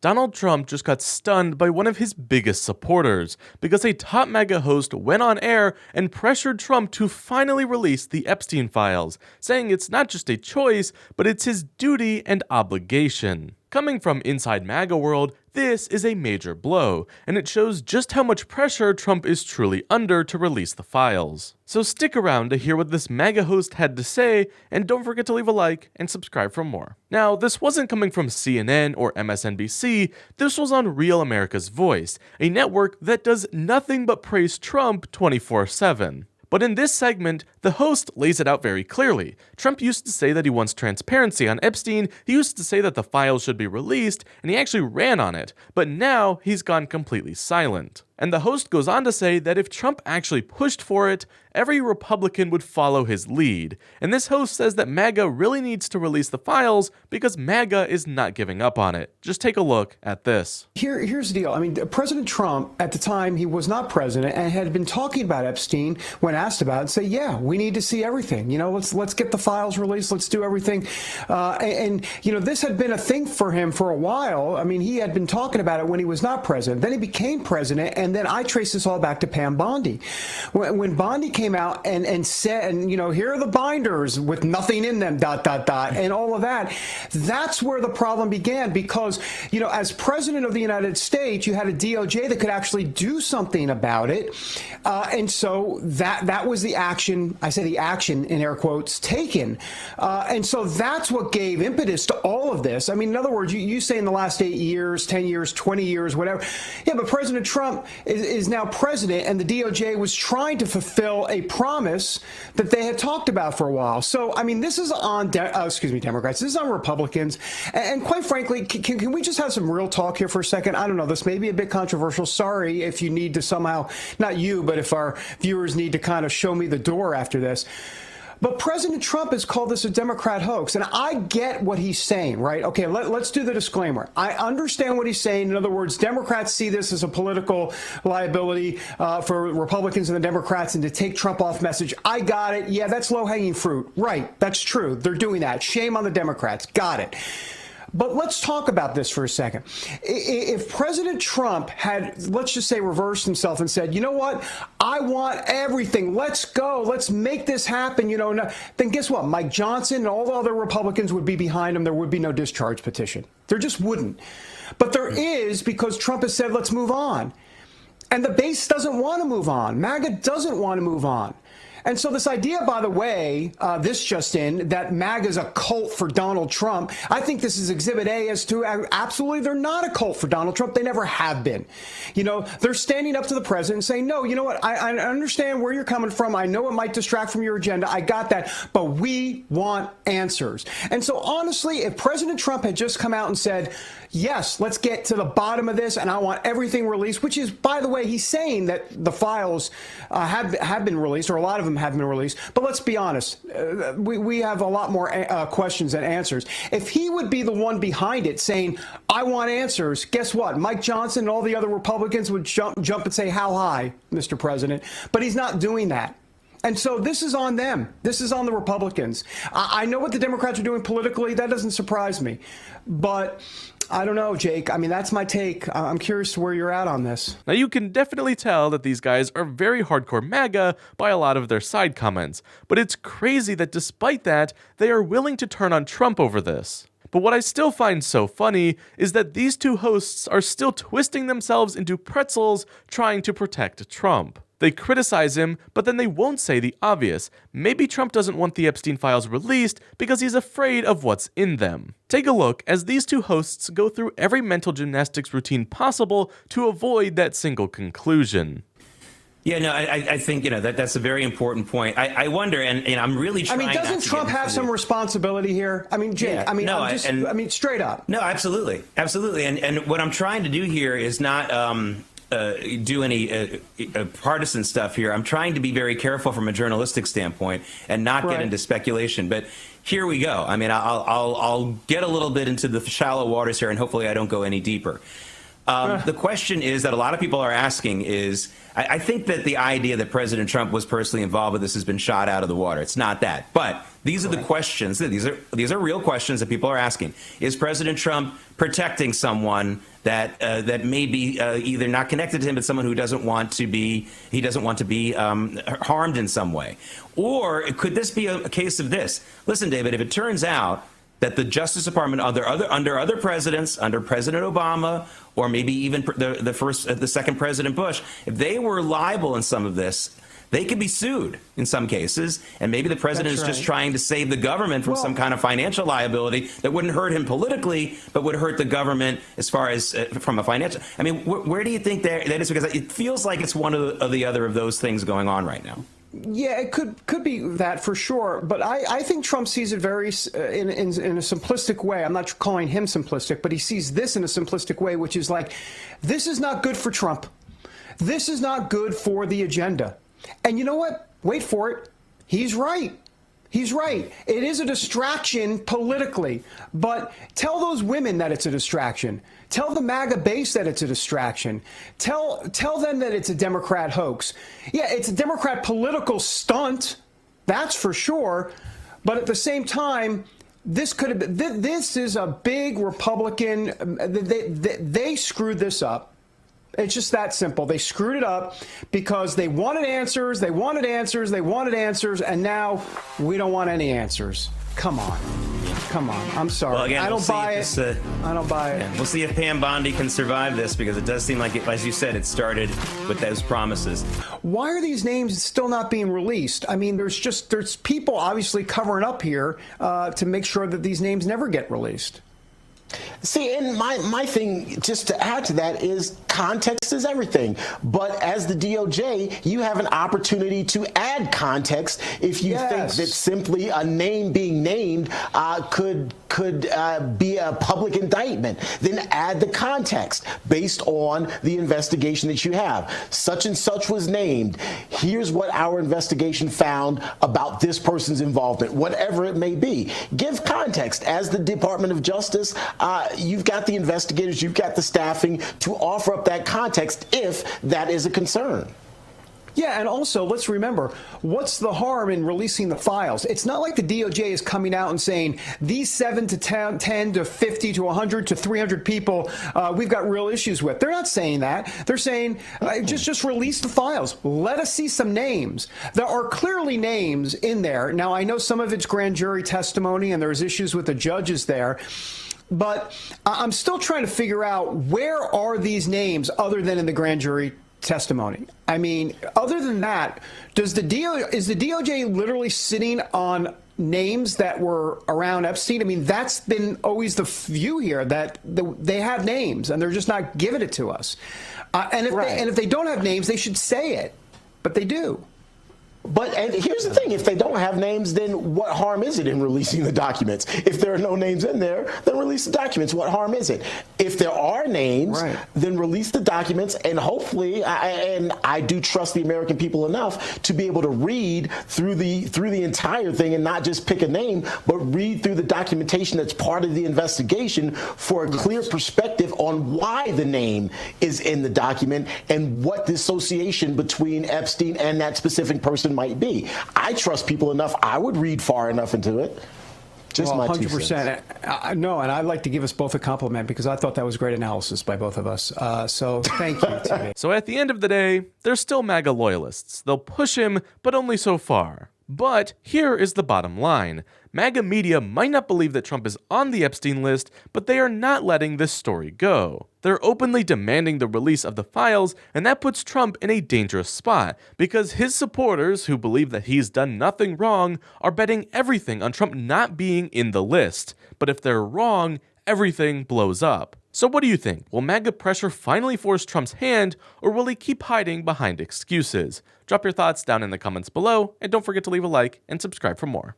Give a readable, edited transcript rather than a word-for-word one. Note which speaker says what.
Speaker 1: Donald Trump just got stunned by one of his biggest supporters because a top MAGA host went on air and pressured Trump to finally release the Epstein files, saying it's not just a choice, but it's his duty and obligation. Coming from inside MAGA world, this is a major blow, and it shows just how much pressure Trump is truly under to release the files. So stick around to hear what this MAGA host had to say, and don't forget to leave a like and subscribe for more. Now, this wasn't coming from CNN or MSNBC, this was on Real America's Voice, a network that does nothing but praise Trump 24/7. But in this segment, the host lays it out very clearly. Trump used to say that he wants transparency on Epstein, he used to say that the files should be released, and he actually ran on it, but now he's gone completely silent. And the host goes on to say that if Trump actually pushed for it, every Republican would follow his lead. And this host says that MAGA really needs to release the files because MAGA is not giving up on it. Just take a look at this.
Speaker 2: Here's the deal. I mean, President Trump, at the time, he was not president and had been talking about Epstein when asked about it, say, yeah, we need to see everything. You know, let's get the files released. Let's do everything. You know, this had been a thing for him for a while. I mean, he had been talking about it when he was not president. Then he became president, and then I trace this all back to Pam Bondi. When Bondi came out and said, and you know, here are the binders with nothing in them, ... and all of that, that's where the problem began, because, you know, as president of the United States, you had a DOJ that could actually do something about it. And so that was the action, I say the action in air quotes, taken. And so that's what gave impetus to all of this. I mean, in other words, you say in the last 8 years, 10 years, 20 years, whatever. Yeah, but President Trump is now president, and the DOJ was trying to fulfill a promise that they had talked about for a while. So, I mean, this is on, Democrats, this is on Republicans. And quite frankly, can we just have some real talk here for a second? I don't know, this may be a bit controversial. Sorry if you need to somehow, not you, but if our viewers need to kind of show me the door after this. But President Trump has called this a Democrat hoax, and I get what he's saying, right? Okay, let's do the disclaimer. I understand what he's saying. In other words, Democrats see this as a political liability for Republicans and the Democrats, and to take Trump off message. I got it. Yeah, that's low-hanging fruit. Right, that's true. They're doing that. Shame on the Democrats. Got it. But let's talk about this for a second. If President Trump had, let's just say, reversed himself and said, you know what, I want everything. Let's go. Let's make this happen. You know, then guess what? Mike Johnson and all the other Republicans would be behind him. There would be no discharge petition. There just wouldn't. But there is, because Trump has said, let's move on. And the base doesn't want to move on. MAGA doesn't want to move on. And so this idea, by the way, this just in, that MAGA is a cult for Donald Trump, I think this is Exhibit A as to absolutely they're not a cult for Donald Trump. They never have been. You know, they're standing up to the president and saying, no, you know what, I understand where you're coming from. I know it might distract from your agenda. I got that. But we want answers. And so honestly, if President Trump had just come out and said, yes, let's get to the bottom of this, and I want everything released, which is, by the way, he's saying that the files have been released, or a lot of them have been released. But let's be honest, we have a lot more questions than answers. If he would be the one behind it saying, I want answers, guess what? Mike Johnson and all the other Republicans would jump and say, how high, Mr. President? But he's not doing that. And so this is on them. This is on the Republicans. I know what the Democrats are doing politically. That doesn't surprise me. But I don't know, Jake. I mean, that's my take. I'm curious where you're at on this.
Speaker 1: Now, you can definitely tell that these guys are very hardcore MAGA by a lot of their side comments. But it's crazy that despite that, they are willing to turn on Trump over this. But what I still find so funny is that these two hosts are still twisting themselves into pretzels trying to protect Trump. They criticize him, but then they won't say the obvious. Maybe Trump doesn't want the Epstein files released because he's afraid of what's in them. Take a look as these two hosts go through every mental gymnastics routine possible to avoid that single conclusion.
Speaker 3: Yeah, no, I think, you know, that's a very important point. I wonder, and I'm really trying.
Speaker 2: I mean, doesn't Trump have some responsibility here? I mean, Jake, yeah, I mean, straight up.
Speaker 3: No, absolutely. Absolutely. And what I'm trying to do here is not do any partisan stuff here. I'm trying to be very careful from a journalistic standpoint and not get into speculation. But here we go. I mean, I'll get a little bit into the shallow waters here, and hopefully I don't go any deeper. The question is that a lot of people are asking is, I think that the idea that President Trump was personally involved with this has been shot out of the water. It's not that. But these are the questions. These are real questions that people are asking. Is President Trump protecting someone that may be either not connected to him, but someone who doesn't want to be harmed in some way? Or could this be a case of this? Listen, David, if it turns out that the Justice Department under other presidents, under President Obama, or maybe even the second President Bush, if they were liable in some of this, they could be sued in some cases, and maybe the president is just trying to save the government from some kind of financial liability that wouldn't hurt him politically, but would hurt the government as far as from a financial. I mean, where do you think that is? Because it feels like it's one of the other of those things going on right now.
Speaker 2: Yeah, it could be that for sure, but I think Trump sees it very in a simplistic way. I'm not calling him simplistic, but he sees this in a simplistic way, which is like, this is not good for Trump. This is not good for the agenda. And you know what? Wait for it. He's right. He's right. It is a distraction politically, but tell those women that it's a distraction. Tell the MAGA base that it's a distraction. Tell them that it's a Democrat hoax. Yeah, it's a Democrat political stunt, that's for sure. But at the same time, this could have been, this is a big Republican. They screwed this up. It's just that simple. They screwed it up because they wanted answers, they wanted answers, they wanted answers, and now we don't want any answers. Come on. Come on. I'm sorry.
Speaker 3: Well, again,
Speaker 2: I don't buy it. I don't buy it.
Speaker 3: Yeah, we'll see if Pam Bondi can survive this, because it does seem like, as you said, it started with those promises.
Speaker 2: Why are these names still not being released? I mean, there's people obviously covering up here to make sure that these names never get released.
Speaker 4: See, and my thing, just to add to that, is context is everything. But as the DOJ, you have an opportunity to add context if you think that simply a name being named could be a public indictment. Then add the context based on the investigation that you have. Such and such was named. Here's what our investigation found about this person's involvement, whatever it may be. Give context. As the Department of Justice, you've got the investigators, you've got the staffing to offer up that context if that is a concern.
Speaker 2: Yeah, and also, let's remember, what's the harm in releasing the files? It's not like the DOJ is coming out and saying, these 7 to 10 to 50 to 100 to 300 people we've got real issues with. They're not saying that. They're saying, just release the files. Let us see some names. There are clearly names in there. Now, I know some of it's grand jury testimony, and there's issues with the judges there. But I'm still trying to figure out, where are these names other than in the grand jury testimony? I mean, other than that, is the DOJ literally sitting on names that were around Epstein? I mean, that's been always the view here, that they have names and they're just not giving it to us. And if they don't have names, they should say it, but they do.
Speaker 4: But and here's the thing, if they don't have names, then what harm is it in releasing the documents? If there are no names in there, then release the documents. What harm is it? If there are names, then release the documents, and hopefully, I do trust the American people enough to be able to read through the entire thing and not just pick a name, but read through the documentation that's part of the investigation for a clear perspective on why the name is in the document and what the association between Epstein and that specific person might be. I trust people enough. I would read far enough into it. Just my
Speaker 2: 100%. No, and I'd like to give us both a compliment, because I thought that was great analysis by both of us. So thank you, TV.
Speaker 1: So at the end of the day, they're still MAGA loyalists. They'll push him, but only so far. But here is the bottom line. MAGA media might not believe that Trump is on the Epstein list, but they are not letting this story go. They're openly demanding the release of the files, and that puts Trump in a dangerous spot, because his supporters, who believe that he's done nothing wrong, are betting everything on Trump not being in the list. But if they're wrong, everything blows up. So what do you think? Will MAGA pressure finally force Trump's hand, or will he keep hiding behind excuses? Drop your thoughts down in the comments below, and don't forget to leave a like and subscribe for more.